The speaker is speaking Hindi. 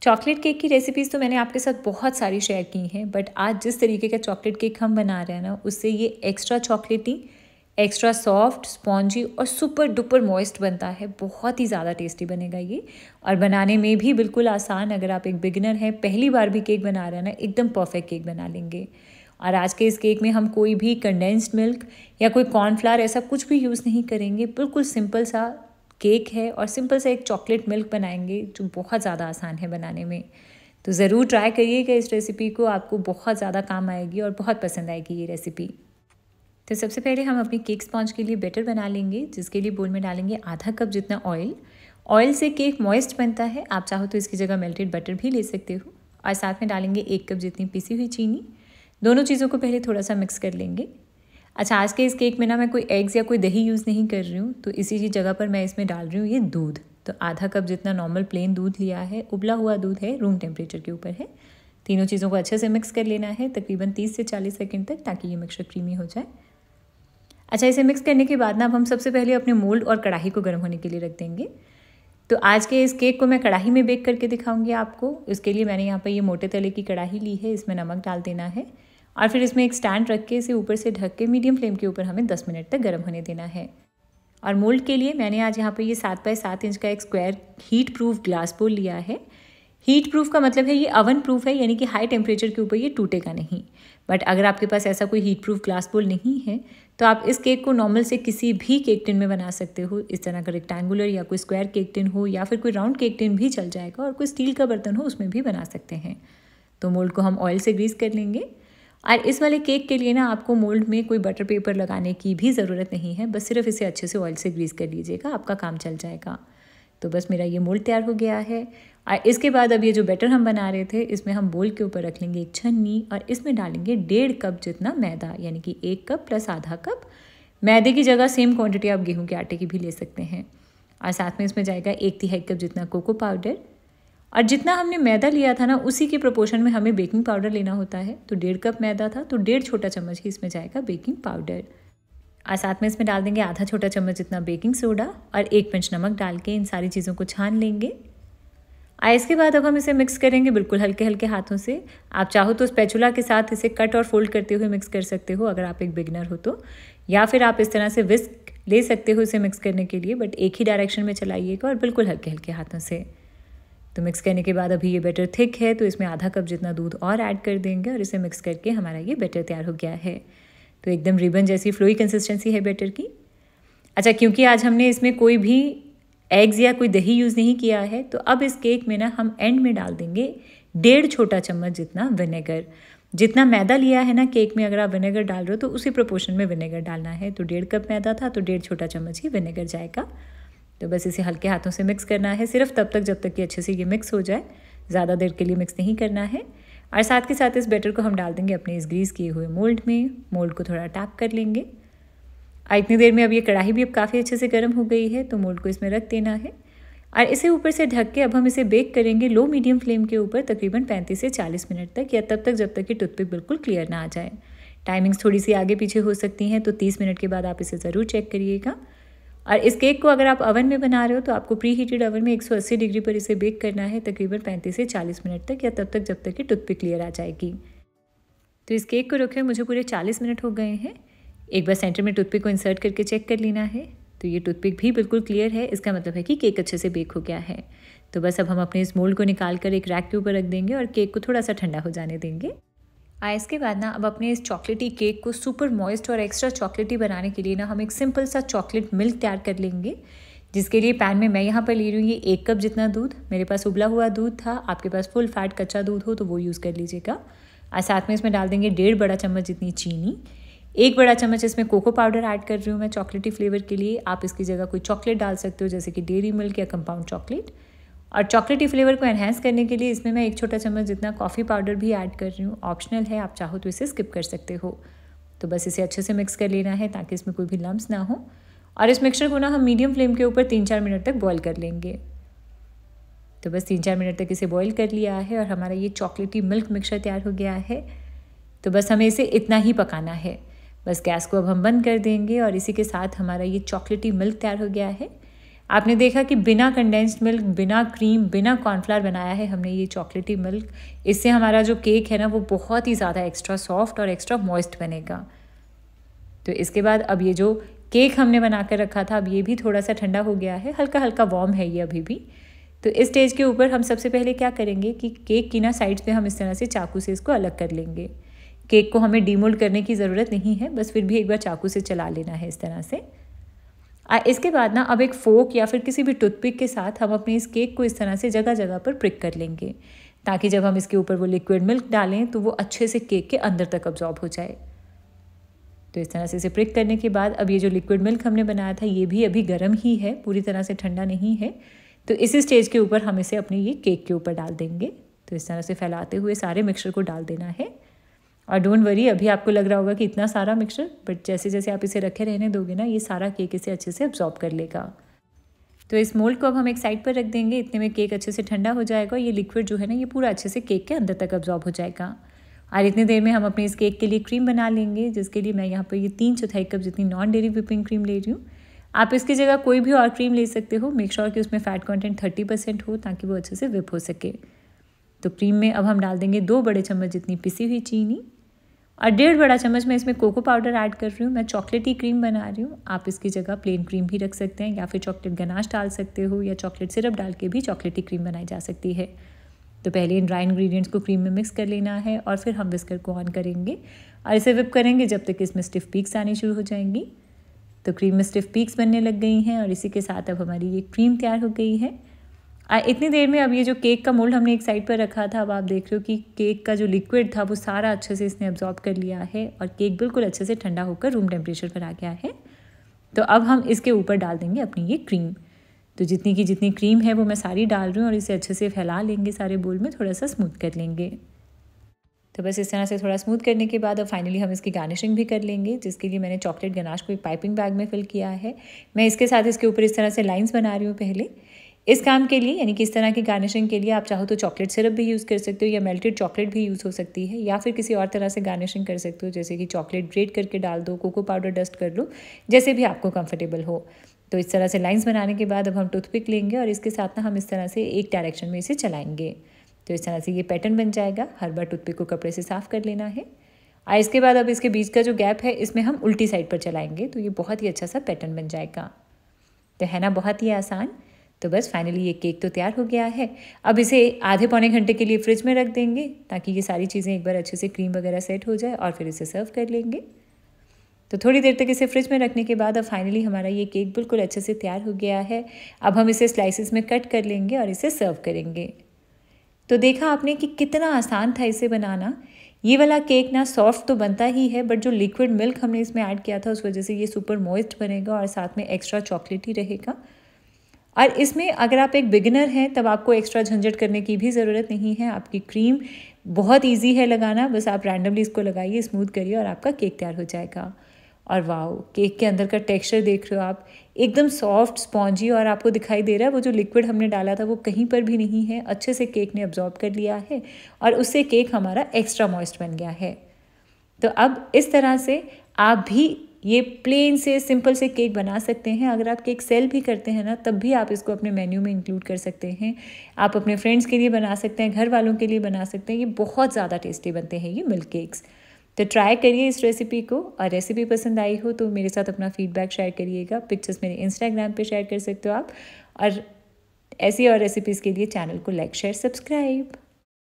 चॉकलेट केक की रेसिपीज़ तो मैंने आपके साथ बहुत सारी शेयर की हैं, बट आज जिस तरीके का चॉकलेट केक हम बना रहे हैं ना, उससे ये एक्स्ट्रा चॉकलेटी, एक्स्ट्रा सॉफ्ट, स्पॉन्जी और सुपर डुपर मॉइस्ट बनता है। बहुत ही ज़्यादा टेस्टी बनेगा ये, और बनाने में भी बिल्कुल आसान। अगर आप एक बिगिनर हैं, पहली बार भी केक बना रहे हैं ना, एकदम परफेक्ट केक बना लेंगे। और आज के इस केक में हम कोई भी कंडेंस्ड मिल्क या कोई कॉर्नफ्लावर ऐसा कुछ भी यूज़ नहीं करेंगे। बिल्कुल सिंपल सा केक है और सिंपल सा एक चॉकलेट मिल्क बनाएंगे जो बहुत ज़्यादा आसान है बनाने में। तो ज़रूर ट्राई करिएगा इस रेसिपी को, आपको बहुत ज़्यादा काम आएगी और बहुत पसंद आएगी ये रेसिपी। तो सबसे पहले हम अपनी केक स्पॉन्ज के लिए बैटर बना लेंगे, जिसके लिए बोल में डालेंगे आधा कप जितना ऑयल। ऑयल से केक मॉइस्ट बनता है। आप चाहो तो इसकी जगह मेल्टेड बटर भी ले सकते हो। और साथ में डालेंगे 1 कप जितनी पिसी हुई चीनी। दोनों चीज़ों को पहले थोड़ा सा मिक्स कर लेंगे। अच्छा, आज के इस केक में ना मैं कोई एग्स या कोई दही यूज़ नहीं कर रही हूँ, तो इसी की जगह पर मैं इसमें डाल रही हूँ ये दूध। तो आधा कप जितना नॉर्मल प्लेन दूध लिया है, उबला हुआ दूध है, रूम टेम्परेचर के ऊपर है। तीनों चीज़ों को अच्छे से मिक्स कर लेना है तकरीबन 30 से 40 सेकंड तक, ताकि ये मिक्सचर क्रीमी हो जाए। अच्छा, इसे मिक्स करने के बाद ना अब हम सबसे पहले अपने मोल्ड और कढ़ाई को गर्म होने के लिए रख देंगे। तो आज के इस केक को मैं कढ़ाई में बेक करके दिखाऊंगी आपको। इसके लिए मैंने यहाँ पर ये मोटे तले की कढ़ाई ली है, इसमें नमक डाल देना है और फिर इसमें एक स्टैंड रख के इसे ऊपर से ढक के मीडियम फ्लेम के ऊपर हमें 10 मिनट तक गर्म होने देना है। और मोल्ड के लिए मैंने आज यहाँ पर ये 7 बाय 7 इंच का एक स्क्वायर हीट प्रूफ ग्लास बोल लिया है। हीट प्रूफ का मतलब है ये अवन प्रूफ है, यानी कि हाई टेम्परेचर के ऊपर ये टूटेगा नहीं। बट अगर आपके पास ऐसा कोई हीट प्रूफ ग्लास बोल नहीं है, तो आप इस केक को नॉर्मल से किसी भी केक टिन में बना सकते हो। इस तरह का रेक्टेंगुलर या कोई स्क्वायर केक टिन हो, या फिर कोई राउंड केक टिन भी चल जाएगा, और कोई स्टील का बर्तन हो उसमें भी बना सकते हैं। तो मोल्ड को हम ऑयल से ग्रीस कर लेंगे। और इस वाले केक के लिए ना आपको मोल्ड में कोई बटर पेपर लगाने की भी ज़रूरत नहीं है, बस सिर्फ इसे अच्छे से ऑयल से ग्रीस कर लीजिएगा, आपका काम चल जाएगा। तो बस मेरा ये मोल्ड तैयार हो गया है। और इसके बाद अब ये जो बैटर हम बना रहे थे, इसमें हम बोल के ऊपर रख लेंगे एक छन्नी, और इसमें डालेंगे 1.5 कप जितना मैदा, यानी कि 1 कप प्लस आधा कप। मैदे की जगह सेम क्वांटिटी आप गेहूं के आटे की भी ले सकते हैं। और साथ में इसमें जाएगा 1/3 कप जितना कोको पाउडर। और जितना हमने मैदा लिया था ना, उसी के प्रोपोर्शन में हमें बेकिंग पाउडर लेना होता है। तो 1.5 कप मैदा था, तो 1.5 छोटा चम्मच ही इसमें जाएगा बेकिंग पाउडर। और साथ में इसमें डाल देंगे आधा छोटा चम्मच जितना बेकिंग सोडा और 1 पिंच नमक डाल के इन सारी चीज़ों को छान लेंगे। और इसके बाद अब हम इसे मिक्स करेंगे बिल्कुल हल्के हल्के हाथों से। आप चाहो तो स्पैचुला के साथ इसे कट और फोल्ड करते हुए मिक्स कर सकते हो, अगर आप एक बिगिनर हो तो, या फिर आप इस तरह से विस्क ले सकते हो इसे मिक्स करने के लिए, बट एक ही डायरेक्शन में चलाइएगा और बिल्कुल हल्के हल्के हाथों से। तो मिक्स करने के बाद अभी ये बैटर थिक है, तो इसमें आधा कप जितना दूध और ऐड कर देंगे और इसे मिक्स करके हमारा ये बैटर तैयार हो गया है। तो एकदम रिबन जैसी फ्लोई कंसिस्टेंसी है बैटर की। अच्छा, क्योंकि आज हमने इसमें कोई भी एग्स या कोई दही यूज़ नहीं किया है, तो अब इस केक में ना हम एंड में डाल देंगे 1.5 छोटा चम्मच जितना विनेगर। जितना मैदा लिया है ना केक में, अगर आप विनेगर डाल रहे हो तो उसी प्रोपोर्शन में विनेगर डालना है। तो 1.5 कप मैदा था, तो 1.5 छोटा चम्मच ही विनेगर जाएगा। तो बस इसे हल्के हाथों से मिक्स करना है, सिर्फ तब तक जब तक कि अच्छे से ये मिक्स हो जाए। ज़्यादा देर के लिए मिक्स नहीं करना है। और साथ के साथ इस बैटर को हम डाल देंगे अपने इस ग्रीस किए हुए मोल्ड में। मोल्ड को थोड़ा टैप कर लेंगे। इतनी देर में अब ये कढ़ाई भी अब काफ़ी अच्छे से गर्म हो गई है, तो मोल्ड को इसमें रख देना है और इसे ऊपर से ढक के अब हम इसे बेक करेंगे लो मीडियम फ्लेम के ऊपर तकरीबन 35 से 40 मिनट तक, या तब तक जब तक कि टूथपिक बिल्कुल क्लियर ना आ जाए। टाइमिंग्स थोड़ी सी आगे पीछे हो सकती हैं, तो 30 मिनट के बाद आप इसे ज़रूर चेक करिएगा। और इस केक को अगर आप ओवन में बना रहे हो, तो आपको प्री हीटेड ओवन में 180 डिग्री पर इसे बेक करना है तकरीबन 35 से 40 मिनट तक, या तब तक जब तक कि टूथपिक क्लियर आ जाएगी। तो इस केक को रखे मुझे पूरे 40 मिनट हो गए हैं। एक बार सेंटर में टूथपिक को इंसर्ट करके चेक कर लेना है। तो ये टूथपिक भी बिल्कुल क्लियर है, इसका मतलब है कि केक अच्छे से बेक हो गया है। तो बस अब हम अपने इस मोल्ड को निकाल कर एक रैक के ऊपर रख देंगे और केक को थोड़ा सा ठंडा हो जाने देंगे। इसके बाद ना अब अपने इस चॉकलेटी केक को सुपर मॉइस्ट और एक्स्ट्रा चॉकलेटी बनाने के लिए ना हम एक सिंपल सा चॉकलेट मिल्क तैयार कर लेंगे, जिसके लिए पैन में मैं यहाँ पर ले रही हूँ ये 1 कप जितना दूध। मेरे पास उबला हुआ दूध था, आपके पास फुल फैट कच्चा दूध हो तो वो यूज़ कर लीजिएगा। और साथ में इसमें डाल देंगे 1.5 बड़ा चम्मच जितनी चीनी। 1 बड़ा चम्मच इसमें कोको पाउडर ऐड कर रही हूँ मैं चॉकलेटी फ्लेवर के लिए। आप इसकी जगह कोई चॉकलेट डाल सकते हो, जैसे कि डेयरी मिल्क या कंपाउंड चॉकलेट। और चॉकलेटी फ्लेवर को एनहांस करने के लिए इसमें मैं 1 छोटा चम्मच जितना कॉफ़ी पाउडर भी ऐड कर रही हूँ। ऑप्शनल है, आप चाहो तो इसे स्किप कर सकते हो। तो बस इसे अच्छे से मिक्स कर लेना है ताकि इसमें कोई भी लम्स ना हो। और इस मिक्सचर को ना हम मीडियम फ्लेम के ऊपर 3-4 मिनट तक बॉईल कर लेंगे। तो बस 3-4 मिनट तक इसे बॉईल कर लिया है और हमारा ये चॉकलेटी मिल्क मिक्सचर तैयार हो गया है। तो बस हमें इसे इतना ही पकाना है। बस गैस को अब हम बंद कर देंगे और इसी के साथ हमारा ये चॉकलेटी मिल्क तैयार हो गया है। आपने देखा कि बिना कंडेंस्ड मिल्क, बिना क्रीम, बिना कॉर्नफ्लावर बनाया है हमने ये चॉकलेटी मिल्क। इससे हमारा जो केक है ना वो बहुत ही ज़्यादा एक्स्ट्रा सॉफ्ट और एक्स्ट्रा मॉइस्ट बनेगा। तो इसके बाद अब ये जो केक हमने बना कर रखा था, अब ये भी थोड़ा सा ठंडा हो गया है, हल्का हल्का वार्म है ये अभी भी। तो इस स्टेज के ऊपर हम सबसे पहले क्या करेंगे कि केक की ना साइड्स पे हम इस तरह से चाकू से इसको अलग कर लेंगे। केक को हमें डीमोल्ड करने की ज़रूरत नहीं है, बस फिर भी एक बार चाकू से चला लेना है इस तरह से। इसके बाद ना अब एक फोक या फिर किसी भी टूथपिक के साथ हम अपने इस केक को इस तरह से जगह जगह पर प्रिक कर लेंगे, ताकि जब हम इसके ऊपर वो लिक्विड मिल्क डालें तो वो अच्छे से केक के अंदर तक अब्जॉर्ब हो जाए। तो इस तरह से इसे प्रिक करने के बाद अब ये जो लिक्विड मिल्क हमने बनाया था ये भी अभी गर्म ही है, पूरी तरह से ठंडा नहीं है। तो इसी स्टेज के ऊपर हम इसे अपने ये केक के ऊपर डाल देंगे। तो इस तरह से फैलाते हुए सारे मिक्सचर को डाल देना है। और डोंट वरी, अभी आपको लग रहा होगा कि इतना सारा मिक्सचर, बट जैसे जैसे आप इसे रखे रहने दोगे ना ये सारा केक इसे अच्छे से अब्जॉर्ब कर लेगा। तो इस मोल्ड को अब हम एक साइड पर रख देंगे, इतने में केक अच्छे से ठंडा हो जाएगा। ये लिक्विड जो है ना ये पूरा अच्छे से केक के अंदर तक अब्जॉर्ब हो जाएगा। और इतनी देर में हम अपने इस केक के लिए क्रीम बना लेंगे, जिसके लिए मैं यहाँ पर ये 3/4 कप जितनी नॉन डेयरी व्हिपिंग क्रीम ले रही हूँ। आप इसकी जगह कोई भी और क्रीम ले सकते हो, मेक श्योर कि उसमें फैट कंटेंट 30% हो ताकि वो अच्छे से व्हिप हो सके। तो क्रीम में अब हम डाल देंगे 2 बड़े चम्मच जितनी पिसी हुई चीनी और 1.5 बड़ा चम्मच मैं इसमें कोको पाउडर ऐड कर रही हूँ। मैं चॉकलेटी क्रीम बना रही हूँ, आप इसकी जगह प्लेन क्रीम भी रख सकते हैं या फिर चॉकलेट गनाश डाल सकते हो या चॉकलेट सिरप डाल के भी चॉकलेटी क्रीम बनाई जा सकती है। तो पहले इन ड्राई इंग्रेडिएंट्स को क्रीम में मिक्स कर लेना है और फिर हम विस्कर को ऑन करेंगे और इसे व्हिप करेंगे जब तक इसमें स्टिफ पीक्स आनी शुरू हो जाएंगी। तो क्रीम में स्टिफ पीक्स बनने लग गई हैं और इसी के साथ अब हमारी ये क्रीम तैयार हो गई है। इतनी देर में अब ये जो केक का मोल्ड हमने एक साइड पर रखा था, अब आप देख रहे हो कि केक का जो लिक्विड था वो सारा अच्छे से इसने अब्जॉर्ब कर लिया है और केक बिल्कुल अच्छे से ठंडा होकर रूम टेम्परेचर पर आ गया है। तो अब हम इसके ऊपर डाल देंगे अपनी ये क्रीम। तो जितनी की जितनी क्रीम है वो मैं सारी डाल रही हूँ और इसे अच्छे से फैला लेंगे, सारे बोल में थोड़ा सा स्मूथ कर लेंगे। तो बस इस तरह से थोड़ा स्मूथ करने के बाद अब फाइनली हम इसकी गार्निशिंग भी कर लेंगे, जिसके लिए मैंने चॉकलेट गनाश को एक पाइपिंग बैग में फिल किया है। मैं इसके साथ इसके ऊपर इस तरह से लाइंस बना रही हूँ पहले। इस काम के लिए यानी कि इस तरह की गार्निशिंग के लिए आप चाहो तो चॉकलेट सिरप भी यूज़ कर सकते हो या मेल्टेड चॉकलेट भी यूज़ हो सकती है, या फिर किसी और तरह से गार्निशिंग कर सकते हो, जैसे कि चॉकलेट ग्रेट करके डाल दो, कोको पाउडर डस्ट कर लो, जैसे भी आपको कंफर्टेबल हो। तो इस तरह से लाइंस बनाने के बाद अब हम टूथपिक लेंगे और इसके साथ ना हम इस तरह से एक डायरेक्शन में इसे चलाएंगे। तो इस तरह से ये पैटर्न बन जाएगा। हर बार टूथपिक को कपड़े से साफ़ कर लेना है। इसके बाद अब इसके बीच का जो गैप है इसमें हम उल्टी साइड पर चलाएंगे, तो ये बहुत ही अच्छा सा पैटर्न बन जाएगा। तो है ना बहुत ही आसान। तो बस फाइनली ये केक तो तैयार हो गया है। अब इसे आधे पौने घंटे के लिए फ्रिज में रख देंगे ताकि ये सारी चीज़ें एक बार अच्छे से क्रीम वगैरह सेट हो जाए और फिर इसे सर्व कर लेंगे। तो थोड़ी देर तक इसे फ्रिज में रखने के बाद अब फाइनली हमारा ये केक बिल्कुल अच्छे से तैयार हो गया है। अब हम इसे स्लाइसेस में कट कर लेंगे और इसे सर्व करेंगे। तो देखा आपने कि कितना आसान था इसे बनाना। ये वाला केक ना सॉफ्ट तो बनता ही है, बट जो लिक्विड मिल्क हमने इसमें ऐड किया था उस वजह से ये सुपर मॉइस्ट बनेगा और साथ में एक्स्ट्रा चॉकलेटी रहेगा। और इसमें अगर आप एक बिगिनर हैं तब आपको एक्स्ट्रा झंझट करने की भी ज़रूरत नहीं है। आपकी क्रीम बहुत इजी है लगाना, बस आप रैंडमली इसको लगाइए, स्मूथ करिए और आपका केक तैयार हो जाएगा। और वाओ, केक के अंदर का टेक्सचर देख रहे हो आप, एकदम सॉफ्ट स्पॉन्जी, और आपको दिखाई दे रहा है वो जो लिक्विड हमने डाला था वो कहीं पर भी नहीं है, अच्छे से केक ने अब्जॉर्ब कर लिया है और उससे केक हमारा एक्स्ट्रा मॉइस्ट बन गया है। तो अब इस तरह से आप भी ये प्लेन से सिंपल से केक बना सकते हैं। अगर आप केक सेल भी करते हैं ना तब भी आप इसको अपने मेन्यू में इंक्लूड कर सकते हैं। आप अपने फ्रेंड्स के लिए बना सकते हैं, घर वालों के लिए बना सकते हैं। ये बहुत ज़्यादा टेस्टी बनते हैं ये मिल्क केक्स। तो ट्राई करिए इस रेसिपी को, और रेसिपी पसंद आई हो तो मेरे साथ अपना फीडबैक शेयर करिएगा। पिक्चर्स मेरे इंस्टाग्राम पे शेयर कर सकते हो आप, और ऐसी और रेसिपीज़ के लिए चैनल को लाइक शेयर सब्सक्राइब।